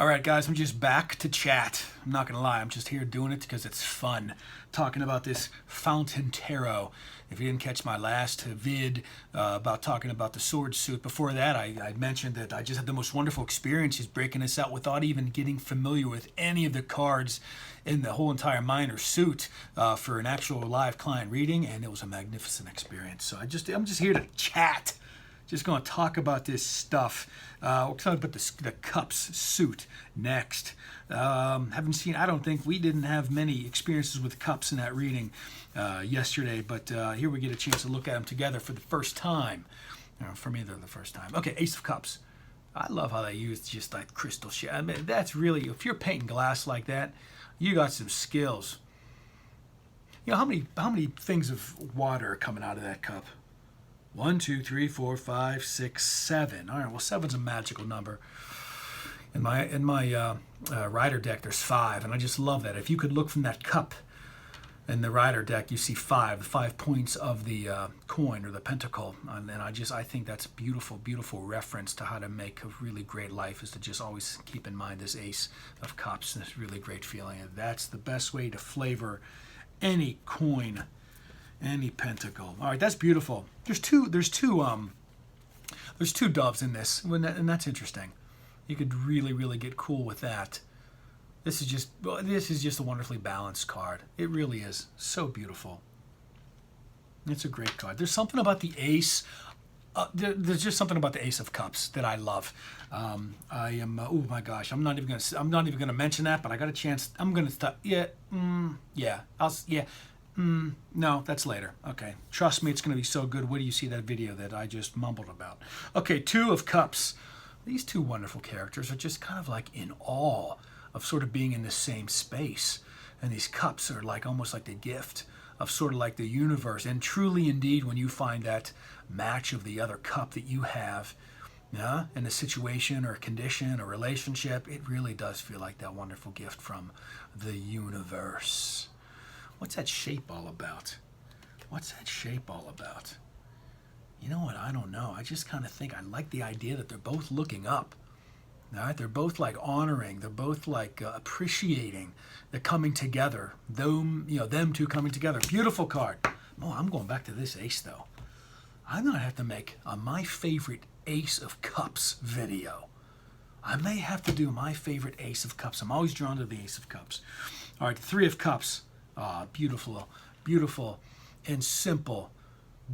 All right, guys, I'm just back to chat. I'm not going to lie, I'm just here doing it because it's fun. Talking about this Fountain Tarot. If you didn't catch my last vid about talking about the sword suit, before that I mentioned that I just had the most wonderful experiences breaking this out without even getting familiar with any of the cards in the whole entire minor suit for an actual live client reading, and it was a magnificent experience. So I'm just here to chat. Just going to talk about this stuff. We'll talk about the Cups suit next. I don't think we didn't have many experiences with Cups in that reading yesterday, but here we get a chance to look at them together for the first time. For me, they're the first time. Okay, Ace of Cups. I love how they use just like crystal shit. I mean, that's really, if you're painting glass like that, you got some skills. You know, how many things of water are coming out of that cup? 1, 2, 3, 4, 5, 6, 7. All right, well, 7's a magical number. In my rider deck, there's 5, and I just love that. If you could look from that cup in the rider deck, you see 5, the 5 points of the coin or the pentacle, and I think that's a beautiful, beautiful reference to how to make a really great life. Is to just always keep in mind this Ace of Cups, this really great feeling. And that's the best way to flavor any coin. Any pentacle. All right, that's beautiful. There's two doves in this, and that's interesting. You could really, really get cool with that. This is just a wonderfully balanced card. It really is so beautiful. It's a great card. There's something about the Ace. There's just something about the Ace of Cups that I love. I am. Oh my gosh! I'm not even gonna mention that. But I got a chance. I'm gonna stop. Yeah. No, that's later. Okay. Trust me, it's going to be so good. Wait till you see that video that I just mumbled about. Okay, 2 of Cups. These two wonderful characters are just kind of like in awe of sort of being in the same space. And these cups are like almost like the gift of sort of like the universe. And truly indeed, when you find that match of the other cup that you have, yeah, in a situation or condition or relationship, it really does feel like that wonderful gift from the universe. What's that shape all about? What's that shape all about? You know what? I don't know. I just kind of think I like the idea that they're both looking up. All right? They're both like honoring. They're both like appreciating the coming together. Them two coming together. Beautiful card. Oh, I'm going back to this Ace though. I'm going to have to make my favorite Ace of Cups video. I may have to do my favorite Ace of Cups. I'm always drawn to the Ace of Cups. All right, 3 of Cups. Ah, beautiful, beautiful and simple,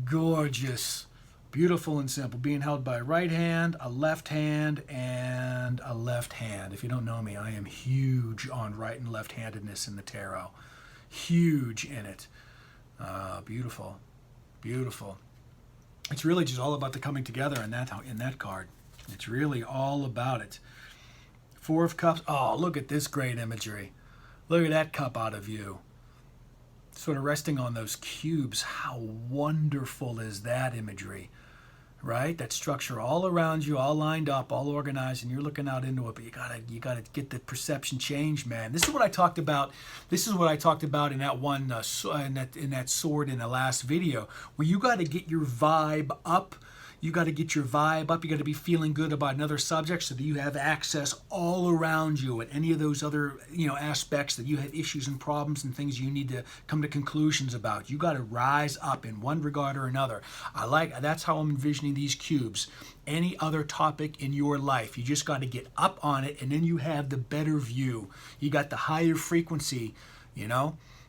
gorgeous, beautiful and simple. Being held by a right hand, a left hand, and a left hand. If you don't know me, I am huge on right and left-handedness in the tarot. Huge in it. Beautiful, beautiful. It's really just all about the coming together in that card. It's really all about it. 4 of Cups. Oh, look at this great imagery. Look at that cup out of view. Sort of resting on those cubes. How wonderful is that imagery, right? That structure all around you, all lined up, all organized, and you're looking out into it. But you gotta get the perception change, man. This is what I talked about. This is what I talked about in that one in that sword in the last video, where you got to get your vibe up. You got to get your vibe up. You got to be feeling good about another subject so that you have access all around you at any of those other, aspects that you have issues and problems and things you need to come to conclusions about. You got to rise up in one regard or another. That's how I'm envisioning these cubes. Any other topic in your life, you just got to get up on it, and then you have the better view. You got the higher frequency,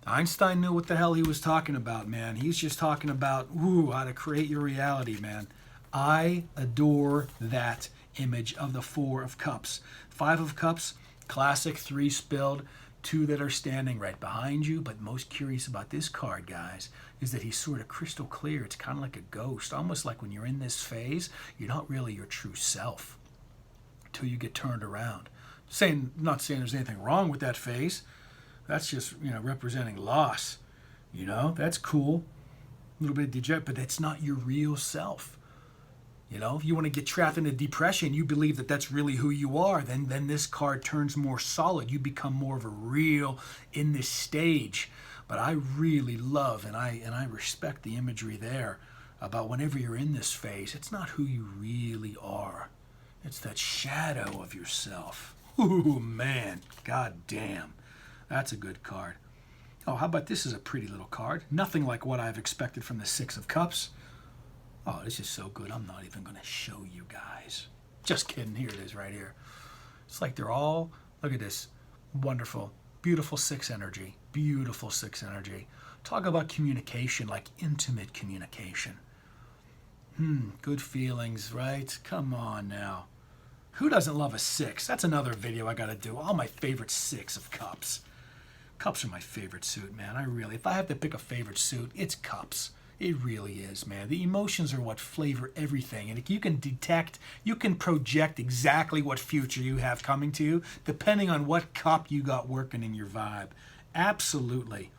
Einstein knew what the hell he was talking about, man. He's just talking about, how to create your reality, man. I adore that image of the 4 of Cups. 5 of Cups, classic, 3 spilled, 2 that are standing right behind you. But most curious about this card, guys, is that he's sort of crystal clear. It's kind of like a ghost, almost like when you're in this phase, you're not really your true self until you get turned around. Not saying there's anything wrong with that phase. That's just, representing loss. That's cool. A little bit dejected, but that's not your real self. If you want to get trapped into depression, you believe that that's really who you are, then this card turns more solid. You become more of a real in this stage. But I really love and I respect the imagery there about whenever you're in this phase, it's not who you really are. It's that shadow of yourself. Ooh, man. God damn. That's a good card. Oh, how about this is a pretty little card. Nothing like what I've expected from the Six of Cups. Oh, this is so good. I'm not even going to show you guys. Just kidding. Here it is right here. It's like they're all, look at this. Wonderful. Beautiful six energy. Beautiful six energy. Talk about communication, like intimate communication. Good feelings, right? Come on now. Who doesn't love a six? That's another video I got to do. All my favorite Six of Cups. Cups are my favorite suit, man. If I have to pick a favorite suit, it's Cups. It really is, man. The emotions are what flavor everything. And if you can detect, you can project exactly what future you have coming to you, depending on what cup you got working in your vibe. Absolutely.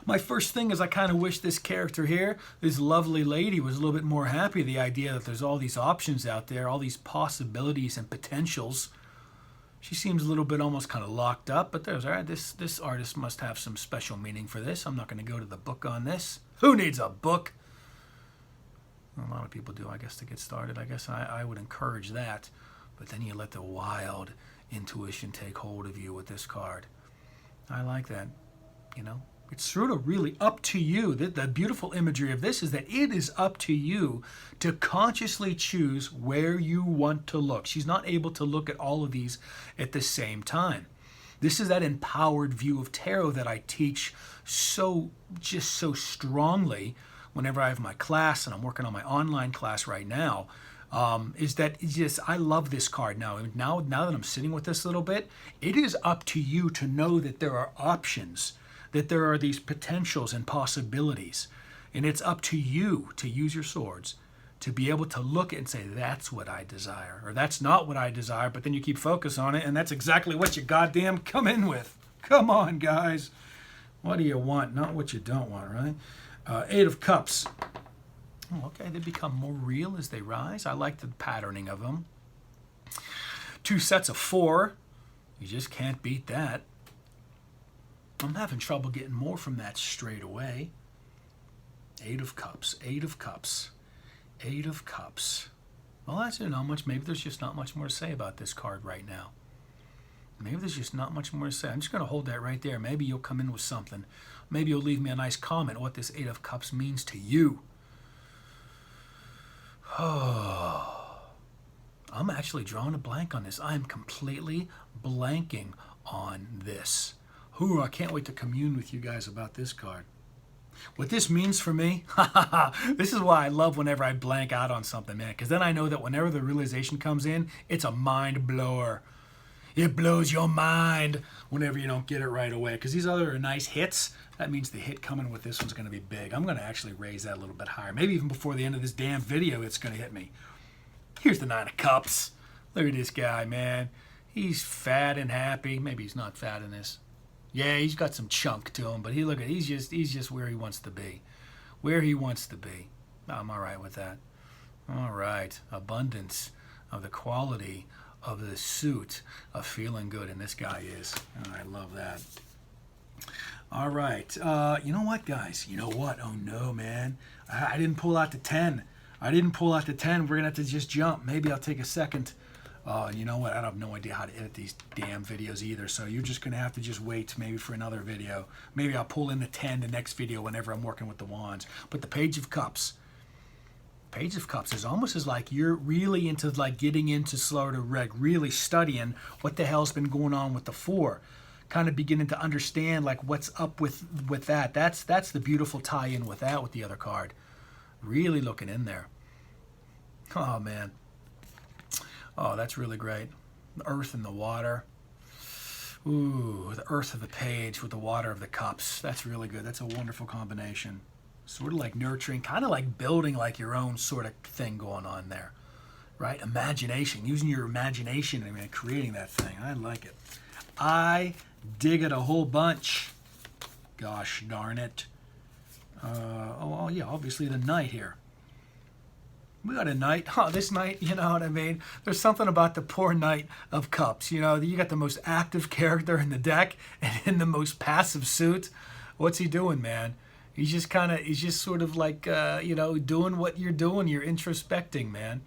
My first thing is I kind of wish this character here, this lovely lady, was a little bit more happy. The idea that there's all these options out there, all these possibilities and potentials. She seems a little bit almost kind of locked up, but there's all right. This artist must have some special meaning for this. I'm not going to go to the book on this. Who needs a book? A lot of people do, I guess, to get started. I guess I would encourage that. But then you let the wild intuition take hold of you with this card. I like that, you know. It's sort of really up to you. The beautiful imagery of this is that it is up to you to consciously choose where you want to look. She's not able to look at all of these at the same time. This is that empowered view of tarot that I teach so strongly whenever I have my class, and I'm working on my online class right now. Is that just, I love this card now. Now that I'm sitting with this a little bit, it is up to you to know that there are options, that there are these potentials and possibilities. And it's up to you to use your swords to be able to look and say, that's what I desire, or that's not what I desire, but then you keep focus on it, and that's exactly what you goddamn come in with. Come on, guys. What do you want? Not what you don't want, right? Eight of Cups. Oh, okay, they become more real as they rise. I like the patterning of them. Two sets of four. You just can't beat that. I'm having trouble getting more from that straight away. Eight of Cups, Eight of Cups, Eight of Cups. Well, that's not much. Maybe there's just not much more to say about this card right now. Maybe there's just not much more to say. I'm just going to hold that right there. Maybe you'll come in with something. Maybe you'll leave me a nice comment what this Eight of Cups means to you. Oh, I'm actually drawing a blank on this. I'm completely blanking on this. Ooh, I can't wait to commune with you guys about this card. What this means for me, this is why I love whenever I blank out on something, man, because then I know that whenever the realization comes in, it's a mind blower. It blows your mind whenever you don't get it right away, because these other are nice hits. That means the hit coming with this one's going to be big. I'm going to actually raise that a little bit higher. Maybe even before the end of this damn video, it's going to hit me. Here's the Nine of Cups. Look at this guy, man. He's fat and happy. Maybe he's not fat in this. Yeah, he's got some chunk to him, but he's just where he wants to be. Where he wants to be. I'm all right with that. All right. Abundance of the quality of the suit of feeling good, and this guy is. Oh, I love that. All right. You know what, guys? You know what? Oh, no, man. I didn't pull out the 10. I didn't pull out the 10. We're going to have to just jump. Maybe I'll take a second. You know what? I have no idea how to edit these damn videos either, so you're just going to have to just wait maybe for another video. Maybe I'll pull in the 10 the next video whenever I'm working with the wands. But the Page of Cups. Page of Cups is almost as like you're really into like getting into Slower to Reg, really studying what the hell's been going on with the 4. Kind of beginning to understand like what's up with that. That's the beautiful tie-in with that with the other card. Really looking in there. Oh, man. Oh, that's really great. The earth and the water. Ooh, the earth of the page with the water of the cups. That's really good. That's a wonderful combination. Sort of like nurturing, kind of like building like your own sort of thing going on there. Right? Imagination. Using your imagination and creating that thing. I like it. I dig it a whole bunch. Gosh darn it. Oh, yeah, obviously the knight here. We got a knight. Oh, this knight, you know what I mean? There's something about the poor Knight of Cups. You know, you got the most active character in the deck and in the most passive suit. What's he doing, man? He's just sort of like, you know, doing what you're doing. You're introspecting, man.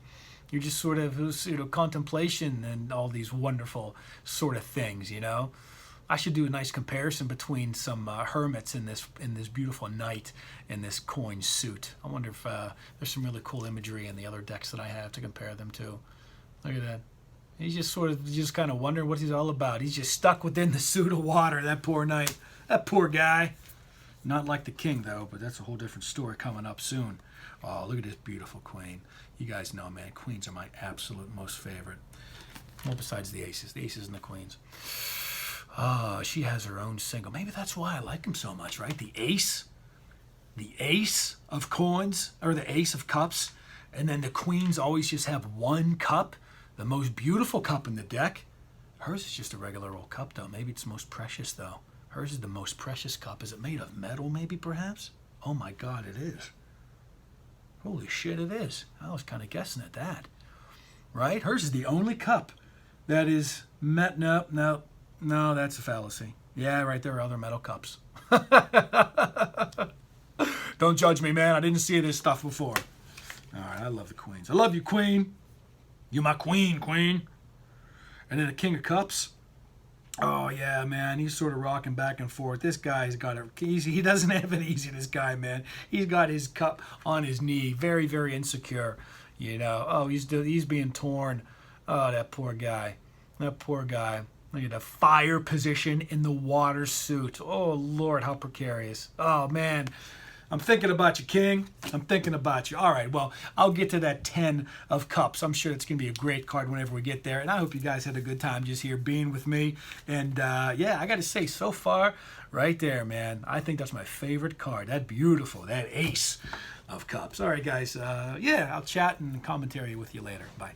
You're just sort of, contemplation and all these wonderful sort of things, I should do a nice comparison between some hermits in this beautiful knight in this coin suit. I wonder if there's some really cool imagery in the other decks that I have to compare them to. Look at that. He's just kind of wondering what he's all about. He's just stuck within the suit of water, that poor knight. That poor guy. Not like the king, though, but that's a whole different story coming up soon. Oh, look at this beautiful queen. You guys know, man, queens are my absolute most favorite. Well, besides the aces and the queens. Oh, she has her own single. Maybe that's why I like him so much, right? The ace of coins, or the ace of cups, and then the queens always just have one cup, the most beautiful cup in the deck. Hers is just a regular old cup, though. Maybe it's most precious, though. Hers is the most precious cup. Is it made of metal, maybe, perhaps? Oh, my God, it is. Holy shit, it is. I was kind of guessing at that. Right? Hers is the only cup that is no, that's a fallacy. Yeah, right, there are other metal cups. Don't judge me, man. I didn't see this stuff before. All right, I love the queens. I love you, queen. You're my queen. And then the king of cups. Oh, yeah, man, he's sort of rocking back and forth. This guy's got he doesn't have it easy, this guy, man. He's got his cup on his knee, very, very insecure, Oh, he's being torn. Oh, that poor guy. Look at the fire position in the water suit. Oh, Lord, how precarious. Oh, man. I'm thinking about you, King. I'm thinking about you. All right, well, I'll get to that 10 of cups. I'm sure it's going to be a great card whenever we get there. And I hope you guys had a good time just here being with me. And, yeah, I got to say, so far, right there, man, I think that's my favorite card. That beautiful, that ace of cups. All right, guys. Yeah, I'll chat and commentary with you later. Bye.